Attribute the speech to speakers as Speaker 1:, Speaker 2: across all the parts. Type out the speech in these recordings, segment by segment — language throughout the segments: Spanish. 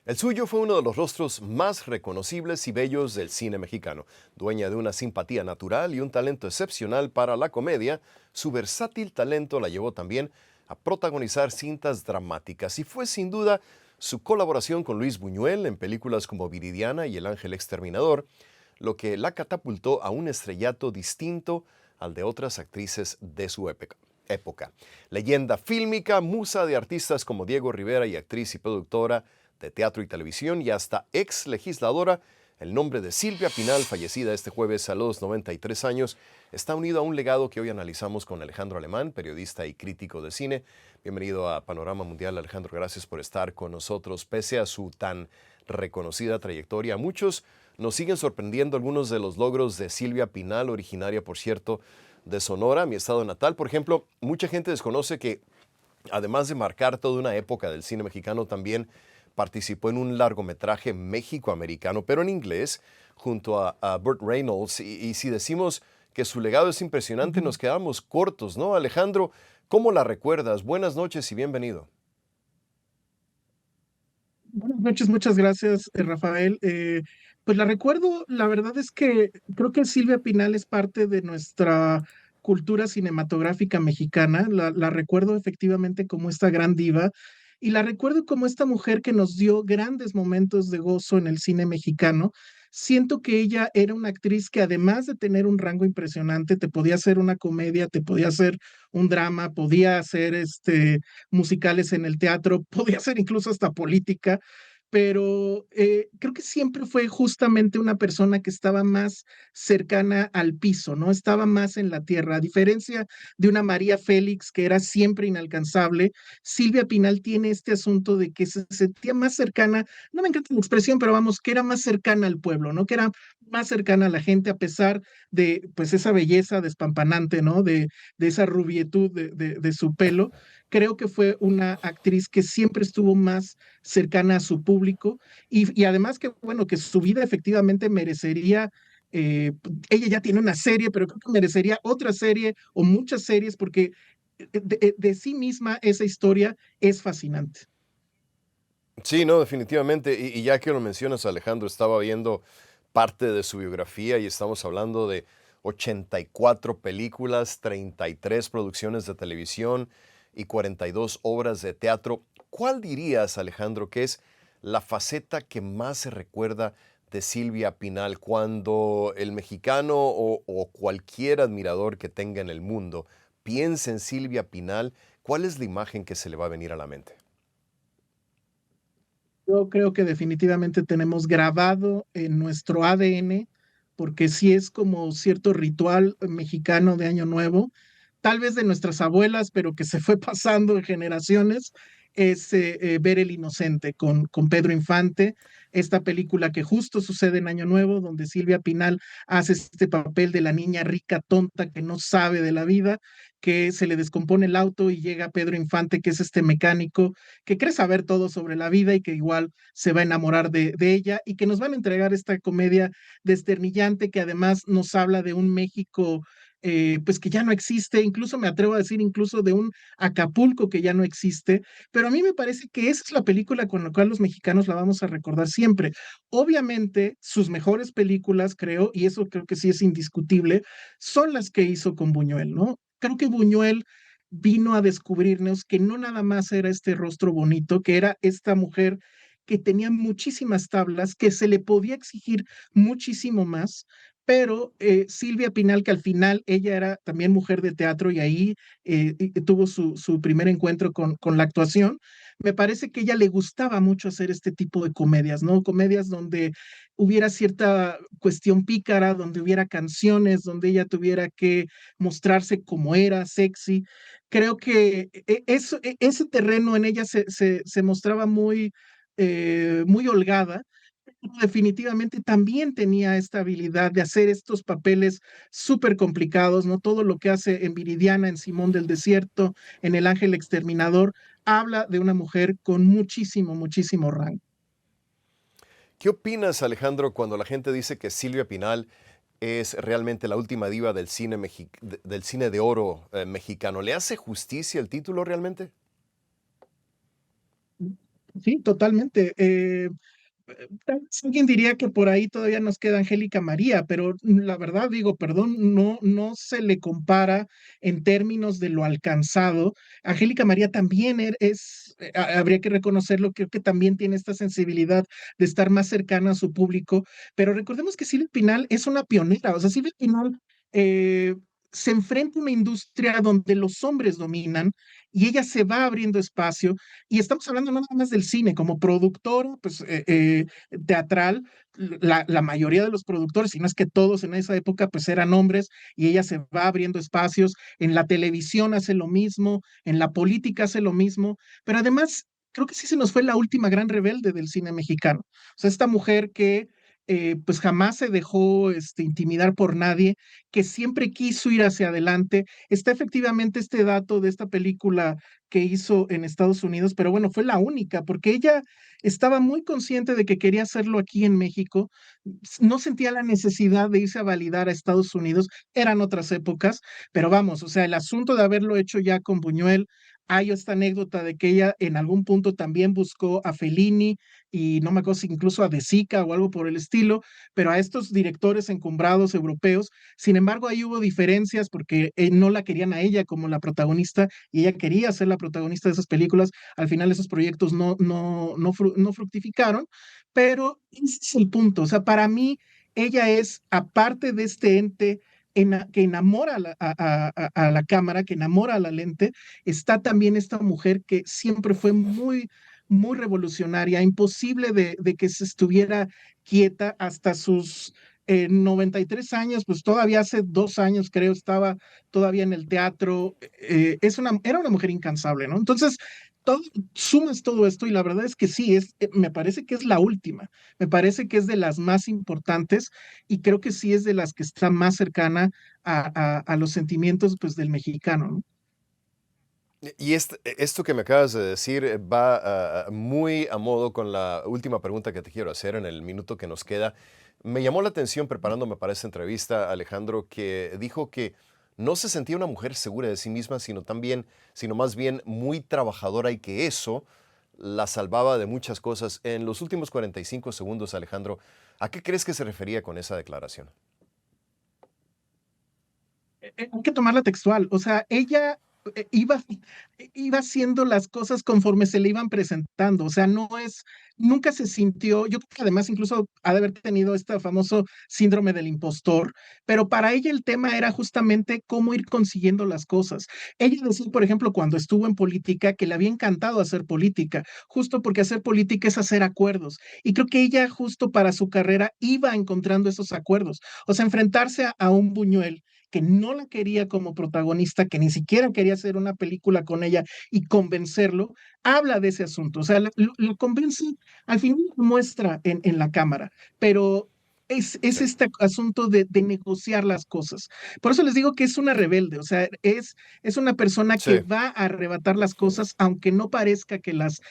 Speaker 1: El suyo fue uno de los rostros más reconocibles y bellos del cine mexicano. Dueña de una simpatía natural y un talento excepcional para la comedia, su versátil talento la llevó también a protagonizar cintas dramáticas y fue sin duda su colaboración con Luis Buñuel en películas como Viridiana y El Ángel Exterminador, lo que la catapultó a un estrellato distinto al de otras actrices de su época. Leyenda fílmica, musa de artistas como Diego Rivera y actriz y productora de teatro y televisión y hasta ex legisladora, el nombre de Silvia Pinal, fallecida este jueves a los 93 años, está unido a un legado que hoy analizamos con Alejandro Alemán, periodista y crítico de cine. Bienvenido a Panorama Mundial, Alejandro, gracias por estar con nosotros. Pese a su tan reconocida trayectoria, muchos nos siguen sorprendiendo algunos de los logros de Silvia Pinal, originaria, por cierto, de Sonora, mi estado natal. Por ejemplo, mucha gente desconoce que, además de marcar toda una época del cine mexicano, también participó en un largometraje méxico-americano, pero en inglés, junto a Burt Reynolds. Y si decimos que su legado es impresionante,
Speaker 2: Ujú.
Speaker 1: nos quedamos cortos, ¿no? Alejandro, ¿cómo la recuerdas? Buenas noches y bienvenido.
Speaker 2: Buenas noches, muchas gracias, Rafael. Pues la recuerdo, la verdad es que creo que Silvia Pinal es parte de nuestra cultura cinematográfica mexicana. La recuerdo efectivamente como esta gran diva y la recuerdo como esta mujer que nos dio grandes momentos de gozo en el cine mexicano. Siento que ella era una actriz que además de tener un rango impresionante, te podía hacer una comedia, te podía hacer un drama, podía hacer musicales en el teatro, podía ser incluso hasta política, pero creo que siempre fue justamente una persona que estaba más cercana al piso, ¿no? Estaba más en la tierra, a diferencia de una María Félix que era siempre inalcanzable. Silvia Pinal tiene este asunto de que se sentía más cercana, no me encanta la expresión, pero vamos, que era más cercana al pueblo, ¿no? Que era más cercana a la gente a pesar de pues esa belleza despampanante, ¿no? De esa rubietud de su pelo. Creo que fue una actriz que siempre estuvo más cercana a su público y además que, bueno, que su vida efectivamente merecería, ella ya tiene una serie, pero creo que merecería otra serie o muchas series porque de sí misma esa historia es fascinante.
Speaker 1: Sí, no, definitivamente. Y ya que lo mencionas, Alejandro, estaba viendo parte de su biografía y estamos hablando de 84 películas, 33 producciones de televisión y 42 obras de teatro. ¿Cuál dirías, Alejandro, que es la faceta que más se recuerda de Silvia Pinal cuando el mexicano o cualquier admirador que tenga en el mundo piensa en Silvia Pinal? ¿Cuál es la imagen que se le va a venir a la mente?
Speaker 2: Yo creo que definitivamente tenemos grabado en nuestro ADN, porque sí es como cierto ritual mexicano de Año Nuevo, tal vez de nuestras abuelas, pero que se fue pasando en generaciones, es ver El Inocente con Pedro Infante, esta película que justo sucede en Año Nuevo, donde Silvia Pinal hace este papel de la niña rica, tonta, que no sabe de la vida, que se le descompone el auto y llega Pedro Infante, que es este mecánico que cree saber todo sobre la vida y que igual se va a enamorar de ella y que nos van a entregar esta comedia desternillante que además nos habla de un México pues que ya no existe, incluso me atrevo a decir incluso de un Acapulco que ya no existe, pero a mí me parece que esa es la película con la cual los mexicanos la vamos a recordar siempre. Obviamente sus mejores películas, creo, y eso creo que sí es indiscutible, son las que hizo con Buñuel, ¿no? Creo que Buñuel vino a descubrirnos que no nada más era este rostro bonito, que era esta mujer que tenía muchísimas tablas, que se le podía exigir muchísimo más, pero Silvia Pinal, que al final ella era también mujer de teatro y ahí tuvo su primer encuentro con la actuación, me parece que ella le gustaba mucho hacer este tipo de comedias, ¿no? Comedias donde hubiera cierta cuestión pícara, donde hubiera canciones, donde ella tuviera que mostrarse como era, sexy. Creo que ese terreno en ella se mostraba muy holgada. Definitivamente también tenía esta habilidad de hacer estos papeles súper complicados, ¿no? Todo lo que hace en Viridiana, en Simón del Desierto, en El Ángel Exterminador, habla de una mujer con muchísimo, muchísimo rango.
Speaker 1: ¿Qué opinas, Alejandro, cuando la gente dice que Silvia Pinal es realmente la última diva del cine, del cine de oro mexicano? ¿Le hace justicia el título realmente?
Speaker 2: Sí, totalmente. Tal vez alguien diría que por ahí todavía nos queda Angélica María, pero la verdad digo, perdón, no se le compara en términos de lo alcanzado. Angélica María también habría que reconocerlo, creo que también tiene esta sensibilidad de estar más cercana a su público, pero recordemos que Silvia Pinal es una pionera, o sea, Silvia Pinal eh, se enfrenta a una industria donde los hombres dominan y ella se va abriendo espacio y estamos hablando no nada más del cine, como productora, pues teatral, la mayoría de los productores, si no es que todos en esa época, pues eran hombres y ella se va abriendo espacios, en la televisión hace lo mismo, en la política hace lo mismo, pero además creo que sí se nos fue la última gran rebelde del cine mexicano. O sea, esta mujer que pues jamás se dejó intimidar por nadie, que siempre quiso ir hacia adelante. Está efectivamente este dato de esta película que hizo en Estados Unidos, pero bueno, fue la única, porque ella estaba muy consciente de que quería hacerlo aquí en México, no sentía la necesidad de irse a validar a Estados Unidos, eran otras épocas, pero vamos, o sea, el asunto de haberlo hecho ya con Buñuel, hay esta anécdota de que ella en algún punto también buscó a Fellini y no me acuerdo si incluso a De Sica o algo por el estilo, pero a estos directores encumbrados europeos. Sin embargo, ahí hubo diferencias porque no la querían a ella como la protagonista y ella quería ser la protagonista de esas películas. Al final esos proyectos no fructificaron, pero ese es el punto. O sea, para mí, ella es, aparte de este ente que enamora a la cámara, que enamora a la lente, está también esta mujer que siempre fue muy revolucionaria, imposible de que se estuviera quieta hasta sus 93 años, pues todavía hace 2 años creo estaba todavía en el teatro, era una mujer incansable, ¿no? Entonces, todo, sumas todo esto y la verdad es que sí, me parece que es la última, me parece que es de las más importantes y creo que sí es de las que está más cercana a los sentimientos pues del mexicano, ¿no?
Speaker 1: Y esto que me acabas de decir va muy a modo con la última pregunta que te quiero hacer en el minuto que nos queda. Me llamó la atención preparándome para esta entrevista, Alejandro, que dijo que no se sentía una mujer segura de sí misma, sino más bien muy trabajadora y que eso la salvaba de muchas cosas. En los últimos 45 segundos, Alejandro, ¿a qué crees que se refería con esa declaración?
Speaker 2: Hay que tomarla textual, o sea, ella iba haciendo las cosas conforme se le iban presentando, o sea, nunca se sintió, yo creo que además incluso ha de haber tenido este famoso síndrome del impostor, pero para ella el tema era justamente cómo ir consiguiendo las cosas. Ella decía, por ejemplo, cuando estuvo en política, que le había encantado hacer política, justo porque hacer política es hacer acuerdos, y creo que ella justo para su carrera iba encontrando esos acuerdos, o sea, enfrentarse a un Buñuel que no la quería como protagonista, que ni siquiera quería hacer una película con ella y convencerlo, habla de ese asunto. O sea, lo convence, al final lo muestra en la cámara, pero es
Speaker 1: Sí.
Speaker 2: este asunto de negociar las cosas. Por eso les digo que es una rebelde, o sea, es una persona que
Speaker 1: Sí.
Speaker 2: va a arrebatar las cosas, aunque no parezca que las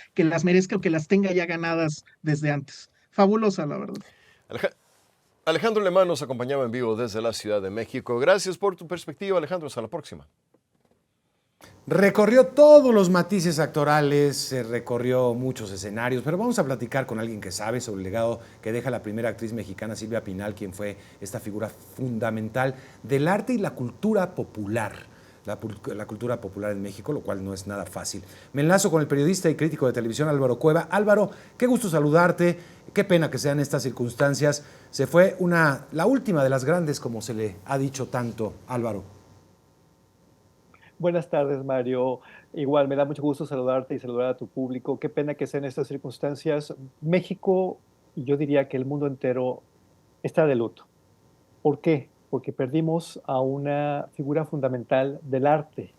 Speaker 2: merezca o que las tenga ya ganadas desde antes. Fabulosa, la verdad.
Speaker 1: Aleja- Alejandro Lemán nos acompañaba en vivo desde la Ciudad de México. Gracias por tu perspectiva, Alejandro. Hasta la próxima.
Speaker 3: Recorrió todos los matices actorales, se recorrió muchos escenarios, pero vamos a platicar con alguien que sabe sobre el legado que deja la primera actriz mexicana, Silvia Pinal, quien fue esta figura fundamental del arte y la cultura popular. La cultura popular en México, lo cual no es nada fácil. Me enlazo con el periodista y crítico de televisión Álvaro Cueva. Álvaro, qué gusto saludarte, qué pena que sean estas circunstancias. Se fue la última de las grandes, como se le ha dicho tanto, Álvaro.
Speaker 4: Buenas tardes, Mario. Igual me da mucho gusto saludarte y saludar a tu público. Qué pena que sean estas circunstancias. México, y yo diría que el mundo entero, está de luto. ¿Por qué? Porque perdimos a una figura fundamental del arte,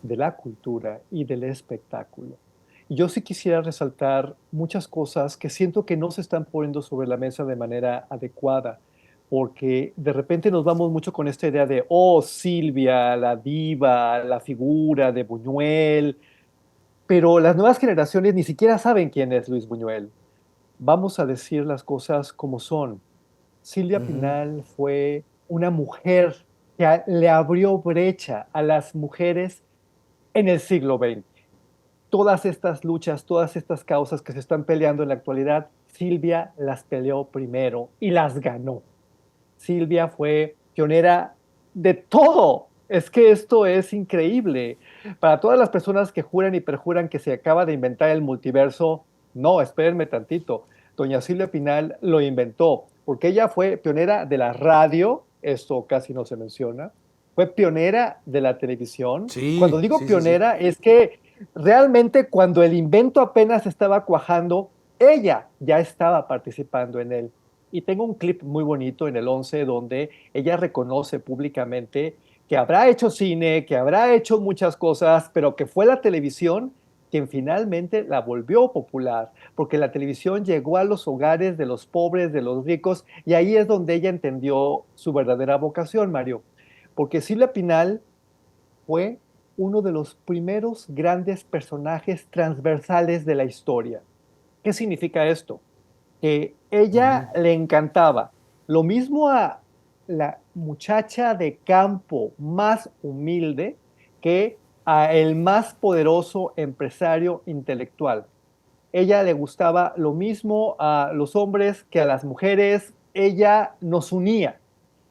Speaker 4: de la cultura y del espectáculo. Y yo sí quisiera resaltar muchas cosas que siento que no se están poniendo sobre la mesa de manera adecuada, porque de repente nos vamos mucho con esta idea de, oh, Silvia, la diva, la figura de Buñuel, pero las nuevas generaciones ni siquiera saben quién es Luis Buñuel. Vamos a decir las cosas como son. Silvia Pinal fue una mujer que le abrió brecha a las mujeres en el siglo XX. todas estas luchas, todas estas causas que se están peleando en la actualidad, Silvia las peleó primero y las ganó. Silvia fue pionera de todo. Es que esto es increíble. Para todas las personas que juran y perjuran que se acaba de inventar el multiverso, no, espérenme tantito. Doña Silvia Pinal lo inventó, porque ella fue pionera de la radio, esto casi no se menciona, fue pionera de la televisión. Cuando
Speaker 3: Sí,
Speaker 4: digo
Speaker 3: sí, sí, sí.
Speaker 4: pionera, es que realmente cuando el invento apenas estaba cuajando, ella ya estaba participando en él. Y tengo un clip muy bonito en el 11 donde ella reconoce públicamente que habrá hecho cine, que habrá hecho muchas cosas, pero que fue la televisión quien finalmente la volvió popular, porque la televisión llegó a los hogares de los pobres, de los ricos, y ahí es donde ella entendió su verdadera vocación, Mario. Porque Silvia Pinal fue uno de los primeros grandes personajes transversales de la historia. ¿Qué significa esto? Que ella le encantaba. Lo mismo a la muchacha de campo más humilde que a el más poderoso empresario intelectual. Ella le gustaba lo mismo a los hombres que a las mujeres. Ella nos unía.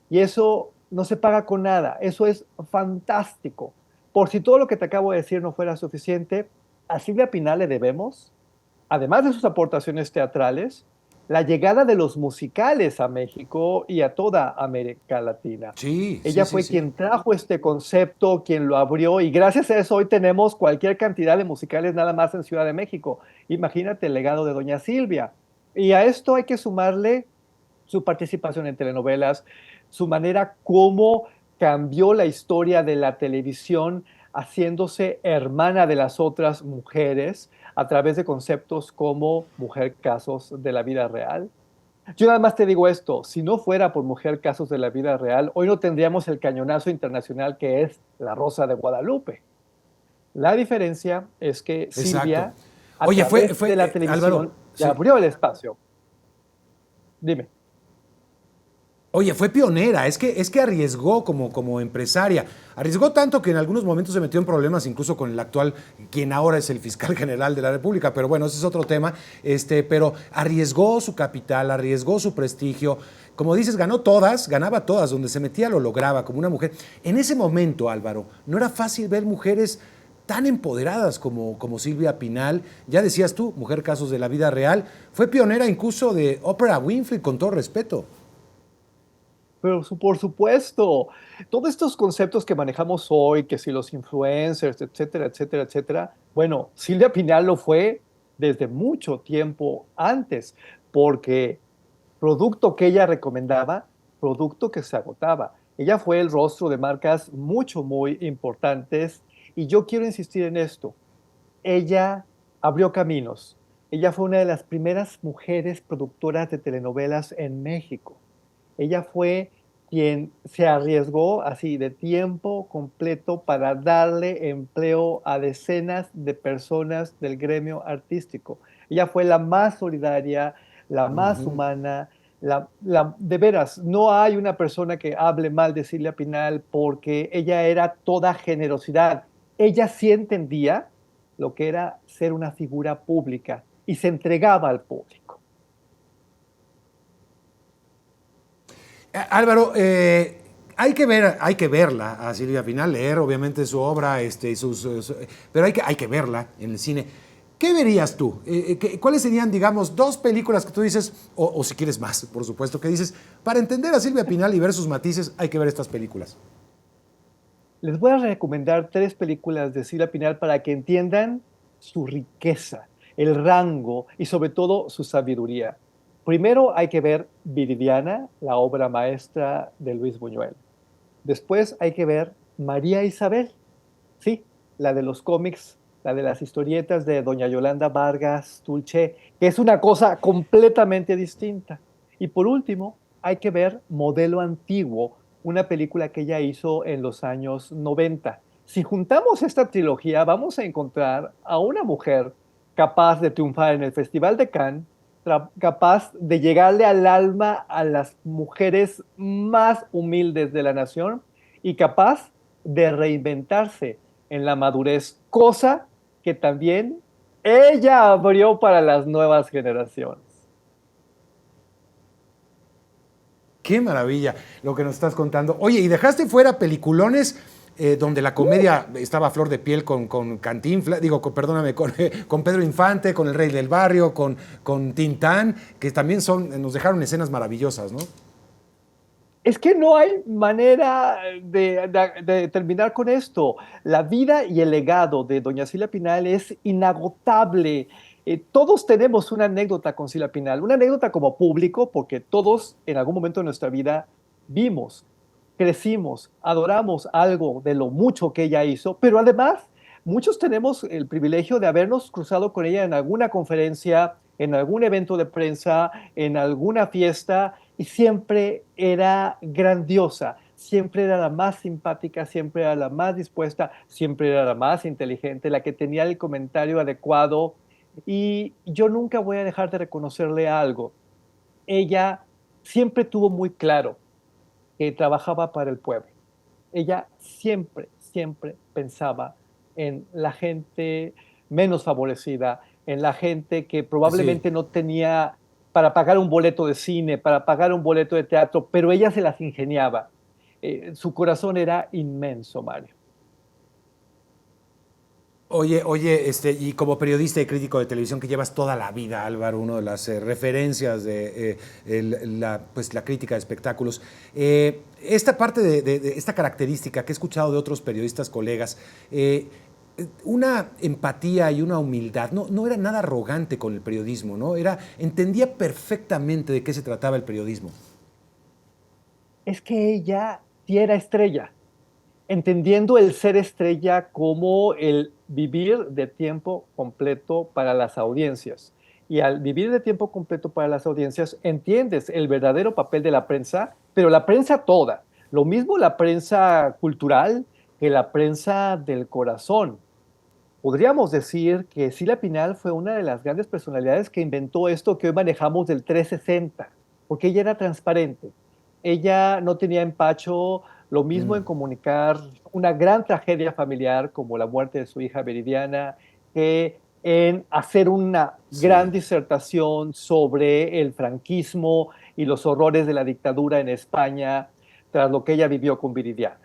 Speaker 4: Y eso no se paga con nada. Eso es fantástico. Por si todo lo que te acabo de decir no fuera suficiente, a Silvia Pinal le debemos, además de sus aportaciones teatrales, la llegada de los musicales a México y a toda América Latina.
Speaker 3: Sí, sí,
Speaker 4: Ella
Speaker 3: sí,
Speaker 4: fue
Speaker 3: sí.
Speaker 4: quien trajo este concepto, quien lo abrió, y gracias a eso hoy tenemos cualquier cantidad de musicales nada más en Ciudad de México. Imagínate el legado de Doña Silvia. Y a esto hay que sumarle su participación en telenovelas, su manera como cambió la historia de la televisión haciéndose hermana de las otras mujeres a través de conceptos como Mujer Casos de la Vida Real. Yo nada más te digo esto, si no fuera por Mujer Casos de la Vida Real, hoy no tendríamos el cañonazo internacional que es La Rosa de Guadalupe. La diferencia es que
Speaker 3: Exacto.
Speaker 4: Silvia, a
Speaker 3: Oye,
Speaker 4: través de la
Speaker 3: Álvaro,
Speaker 4: televisión, le
Speaker 3: sí.
Speaker 4: abrió el espacio. Dime.
Speaker 3: Oye, fue pionera, es que arriesgó como empresaria. Arriesgó tanto que en algunos momentos se metió en problemas incluso con el actual, quien ahora es el fiscal general de la República, pero bueno, ese es otro tema. Pero arriesgó su capital, arriesgó su prestigio. Como dices, ganaba todas, donde se metía lo lograba como una mujer. En ese momento, Álvaro, no era fácil ver mujeres tan empoderadas como Silvia Pinal. Ya decías tú, Mujer Casos de la Vida Real. Fue pionera incluso de Oprah Winfrey, con todo respeto.
Speaker 4: Pero por supuesto, todos estos conceptos que manejamos hoy, que si los influencers, etcétera, etcétera, etcétera, bueno, Silvia Pinal lo fue desde mucho tiempo antes, porque producto que ella recomendaba, producto que se agotaba. Ella fue el rostro de marcas muy importantes y yo quiero insistir en esto. Ella abrió caminos. Ella fue una de las primeras mujeres productoras de telenovelas en México. Ella fue quien se arriesgó así de tiempo completo para darle empleo a decenas de personas del gremio artístico. Ella fue la más solidaria, la más humana, de veras, no hay una persona que hable mal de Silvia Pinal porque ella era toda generosidad. Ella sí entendía lo que era ser una figura pública y se entregaba al público.
Speaker 3: Álvaro, hay que verla a Silvia Pinal, leer obviamente su obra, pero hay que verla en el cine. ¿Qué verías tú? ¿Cuáles serían, digamos, dos películas que tú dices, o si quieres más, por supuesto, que dices, para entender a Silvia Pinal y ver sus matices, hay que ver estas películas?
Speaker 4: Les voy a recomendar 3 películas de Silvia Pinal para que entiendan su riqueza, el rango y sobre todo su sabiduría. Primero hay que ver Viridiana, la obra maestra de Luis Buñuel. Después hay que ver María Isabel, sí, la de los cómics, la de las historietas de doña Yolanda Vargas Dulce, que es una cosa completamente distinta. Y por último, hay que ver Modelo Antiguo, una película que ella hizo en los años 90. Si juntamos esta trilogía, vamos a encontrar a una mujer capaz de triunfar en el Festival de Cannes, capaz de llegarle al alma a las mujeres más humildes de la nación y capaz de reinventarse en la madurez, cosa que también ella abrió para las nuevas generaciones.
Speaker 3: Qué maravilla lo que nos estás contando. Oye, y dejaste fuera peliculones donde la comedia estaba a flor de piel con Cantinflas, perdóname, con Pedro Infante, con El Rey del Barrio, con Tintán, que también nos dejaron escenas maravillosas, ¿no?
Speaker 4: Es que no hay manera de terminar con esto. La vida y el legado de doña Silvia Pinal es inagotable. Todos tenemos una anécdota con Silvia Pinal, una anécdota como público, porque todos en algún momento de nuestra vida vimos, crecimos, adoramos algo de lo mucho que ella hizo, pero además muchos tenemos el privilegio de habernos cruzado con ella en alguna conferencia, en algún evento de prensa, en alguna fiesta, y siempre era grandiosa, siempre era la más simpática, siempre era la más dispuesta, siempre era la más inteligente, la que tenía el comentario adecuado, y yo nunca voy a dejar de reconocerle algo. Ella siempre tuvo muy claro que trabajaba para el pueblo. Ella siempre, siempre pensaba en la gente menos favorecida, en la gente que
Speaker 3: Sí.
Speaker 4: probablemente no tenía para pagar un boleto de cine, para pagar un boleto de teatro, pero ella se las ingeniaba. Su corazón era inmenso, Mario.
Speaker 3: Oye, y como periodista y crítico de televisión que llevas toda la vida, Álvaro, una de las referencias de pues, la crítica de espectáculos, esta parte de esta característica que he escuchado de otros periodistas colegas, una empatía y una humildad, no era nada arrogante con el periodismo, ¿no? Entendía perfectamente de qué se trataba el periodismo.
Speaker 4: Es que ella sí era estrella, entendiendo el ser estrella como el vivir de tiempo completo para las audiencias. Y al vivir de tiempo completo para las audiencias, entiendes el verdadero papel de la prensa, pero la prensa toda. Lo mismo la prensa cultural que la prensa del corazón. Podríamos decir que Silvia Pinal fue una de las grandes personalidades que inventó esto que hoy manejamos del 360, porque ella era transparente. Ella no tenía empacho, lo mismo en comunicar una gran tragedia familiar como la muerte de su hija Viridiana, que en hacer una gran
Speaker 3: Sí.
Speaker 4: disertación sobre el franquismo y los horrores de la dictadura en España tras lo que ella vivió con Viridiana.